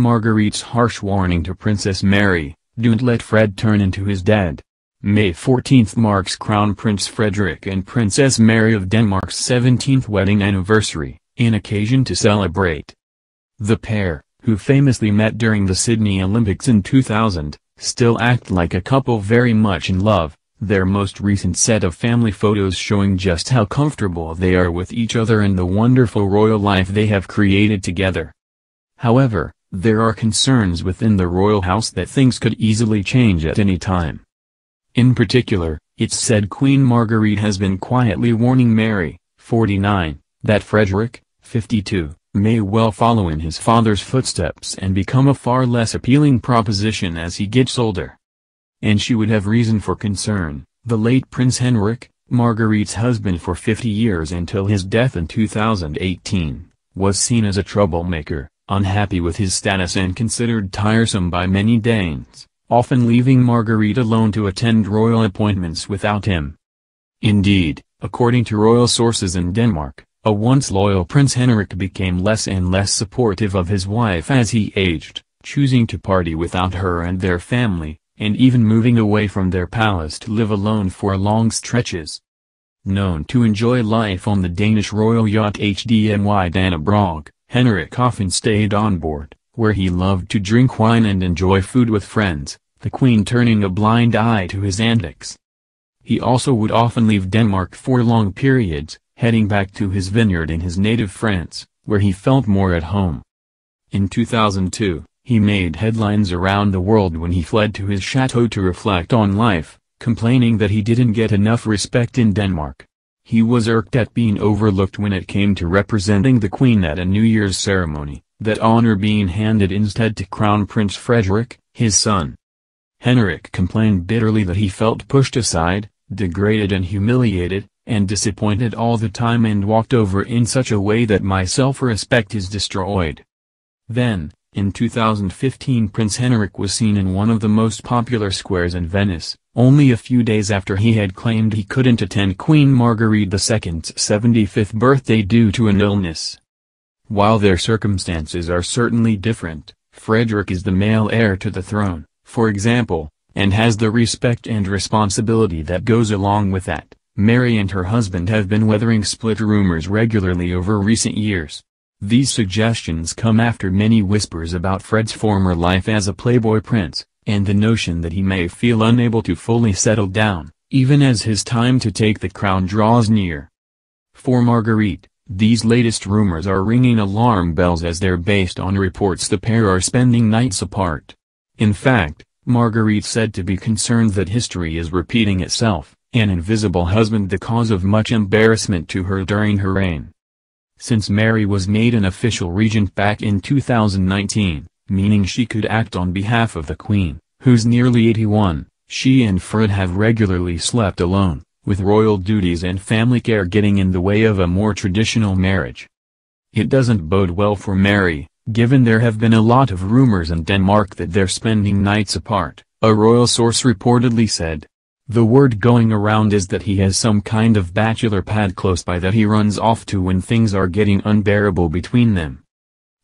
Margrethe's harsh warning to Princess Mary, "Don't let Fred turn into his dad." May 14 marks Crown Prince Frederik and Princess Mary of Denmark's 17th wedding anniversary, an occasion to celebrate. The pair, who famously met during the Sydney Olympics in 2000, still act like a couple very much in love, their most recent set of family photos showing just how comfortable they are with each other and the wonderful royal life they have created together. However, there are concerns within the royal house that things could easily change at any time. In particular, it's said Queen Margrethe has been quietly warning Mary, 49, that Frederik, 52, may well follow in his father's footsteps and become a far less appealing proposition as he gets older. And she would have reason for concern. The late Prince Henrik, Margrethe's husband for 50 years until his death in 2018, was seen as a troublemaker, unhappy with his status and considered tiresome by many Danes, often leaving Margrethe alone to attend royal appointments without him. Indeed, according to royal sources in Denmark, a once loyal Prince Henrik became less and less supportive of his wife as he aged, choosing to party without her and their family, and even moving away from their palace to live alone for long stretches. Known to enjoy life on the Danish royal yacht HDMY Dannebrog, Henrik often stayed on board, where he loved to drink wine and enjoy food with friends, the Queen turning a blind eye to his antics. He also would often leave Denmark for long periods, heading back to his vineyard in his native France, where he felt more at home. In 2002, he made headlines around the world when he fled to his chateau to reflect on life, complaining that he didn't get enough respect in Denmark. He was irked at being overlooked when it came to representing the Queen at a New Year's ceremony, that honor being handed instead to Crown Prince Frederik, his son. Henrik complained bitterly that he felt pushed aside, degraded and humiliated, and disappointed all the time and walked over in such a way that my self-respect is destroyed. Then, in 2015 Prince Henrik was seen in one of the most popular squares in Venice, only a few days after he had claimed he couldn't attend Queen Margrethe II's 75th birthday due to an illness. While their circumstances are certainly different, Frederik is the male heir to the throne, for example, and has the respect and responsibility that goes along with that. Mary and her husband have been weathering split rumors regularly over recent years. These suggestions come after many whispers about Fred's former life as a playboy prince, and the notion that he may feel unable to fully settle down, even as his time to take the crown draws near. For Margrethe, these latest rumors are ringing alarm bells as they're based on reports the pair are spending nights apart. In fact, Margrethe said to be concerned that history is repeating itself, an invisible husband the cause of much embarrassment to her during her reign. Since Mary was made an official regent back in 2019, meaning she could act on behalf of the Queen, who's nearly 81, she and Fred have regularly slept alone, with royal duties and family care getting in the way of a more traditional marriage. It doesn't bode well for Mary, given there have been a lot of rumors in Denmark that they're spending nights apart, a royal source reportedly said. The word going around is that he has some kind of bachelor pad close by that he runs off to when things are getting unbearable between them.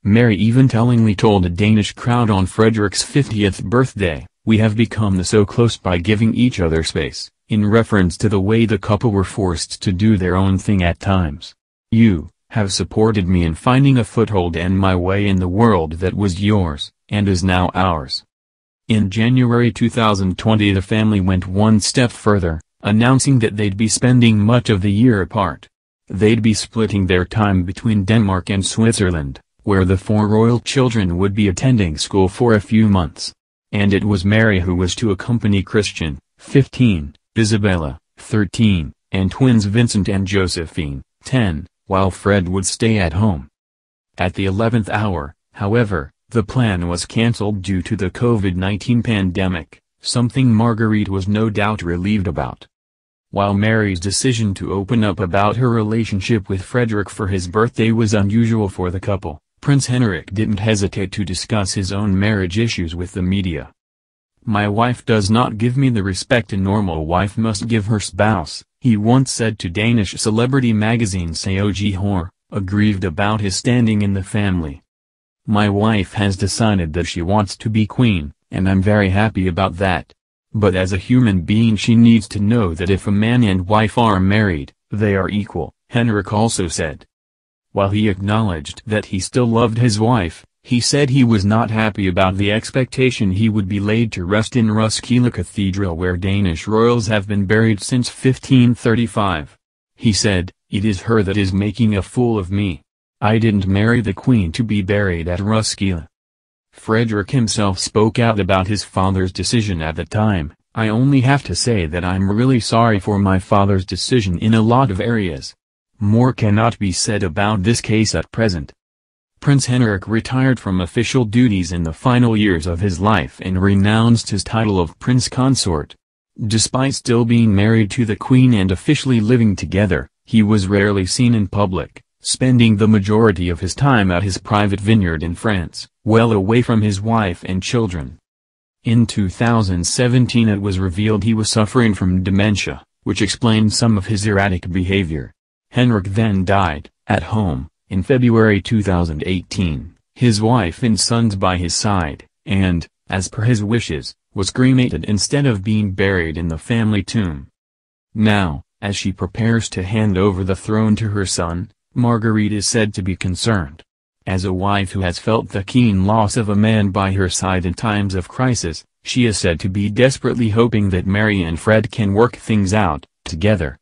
Mary even tellingly told a Danish crowd on Frederik's 50th birthday, "We have become so close by giving each other space," in reference to the way the couple were forced to do their own thing at times. "You have supported me in finding a foothold and my way in the world that was yours, and is now ours." In January 2020 the family went one step further, announcing that they'd be spending much of the year apart. They'd be splitting their time between Denmark and Switzerland, where the 4 royal children would be attending school for a few months. And it was Mary who was to accompany Christian, 15, Isabella, 13, and twins Vincent and Josephine, 10, while Fred would stay at home. At the 11th hour, however, the plan was cancelled due to the COVID-19 pandemic, something Margrethe was no doubt relieved about. While Mary's decision to open up about her relationship with Frederik for his birthday was unusual for the couple, Prince Henrik didn't hesitate to discuss his own marriage issues with the media. "My wife does not give me the respect a normal wife must give her spouse," he once said to Danish celebrity magazine Seog Hor, aggrieved about his standing in the family. My wife has decided that she wants to be queen, and I'm very happy about that. But as a human being she needs to know that if a man and wife are married, they are equal," Henrik also said. While he acknowledged that he still loved his wife, he said he was not happy about the expectation he would be laid to rest in Roskilde Cathedral where Danish royals have been buried since 1535. He said, "It is her that is making a fool of me. I didn't marry the queen to be buried at Roskilde." Frederik himself spoke out about his father's decision at the time. "I only have to say that I'm really sorry for my father's decision in a lot of areas. More cannot be said about this case at present." Prince Henrik retired from official duties in the final years of his life and renounced his title of Prince Consort. Despite still being married to the Queen and officially living together, he was rarely seen in public, spending the majority of his time at his private vineyard in France, well away from his wife and children. In 2017 it was revealed he was suffering from dementia, which explained some of his erratic behavior. Henrik then died, at home, in February 2018, his wife and sons by his side, and, as per his wishes, was cremated instead of being buried in the family tomb. Now, as she prepares to hand over the throne to her son, Margrethe is said to be concerned. As a wife who has felt the keen loss of a man by her side in times of crisis, she is said to be desperately hoping that Mary and Fred can work things out, together.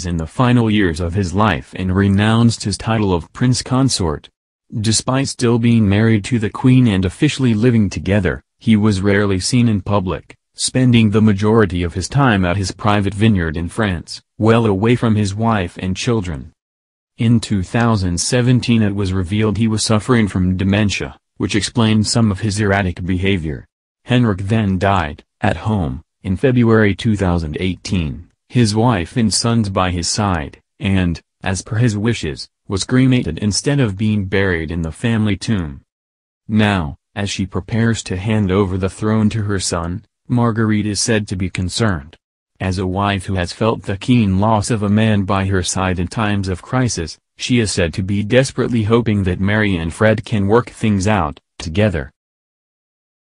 In the final years of his life and renounced his title of Prince Consort. Despite still being married to the Queen and officially living together, he was rarely seen in public, spending the majority of his time at his private vineyard in France, well away from his wife and children. In 2017 it was revealed he was suffering from dementia, which explained some of his erratic behavior. Henrik then died, at home, in February 2018. His wife and sons by his side, and, as per his wishes, was cremated instead of being buried in the family tomb. Now, as she prepares to hand over the throne to her son, Margrethe is said to be concerned. As a wife who has felt the keen loss of a man by her side in times of crisis, she is said to be desperately hoping that Mary and Fred can work things out together.